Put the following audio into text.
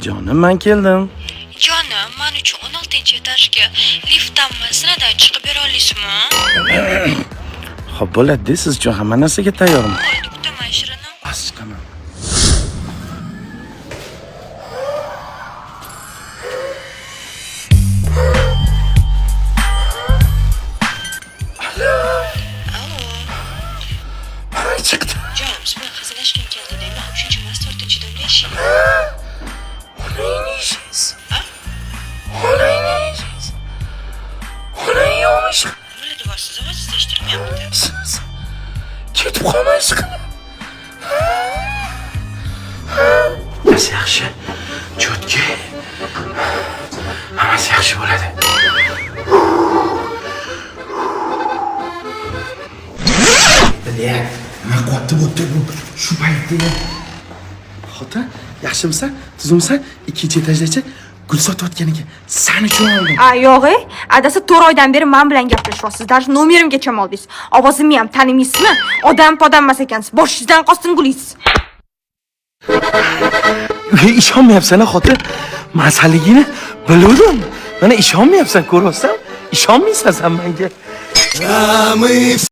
Jonim, men keldim. Jonim, men uchun 16-etajga liftdan masinadan chiqib bera olasizmi? Xo'p, bo'ladi, siz uchun hamma narsaga tayyorman. Bo'ldi, kutaman Shirinim. Bas chiqaman. Allo. Chiqdi. Jonim, siz bilan hazillashgim keldi. Men ham shuncha mas'uliyat ichida o'ylashim. Onang yo'qmish. Bo'ladi, bor siz ovozingizda eshittirmayapti. Ketib qolmaysiz. Yaxshi. Chotki. Hammasi yaxshi bo'ladi. Nima qilyapti bu shu paytda? Xotin, yaxshimisan? Tuzimsan? 2-etajgacha gul sotayotganiga seni uchun oldim. Yo'q, adasi 4 oydan beri men bilan gaplashyapsiz. Даже nomerimgacha oldingiz. Ovozimni ham tanimaysizmi? Odam emas ekansiz. Boshingizdan qostin gulingiz. Ishonmayapsan, xotin. Masaligini bildim. Mana ishonmayapsan, ko'ryapsan? Ishonmaysan sen menga.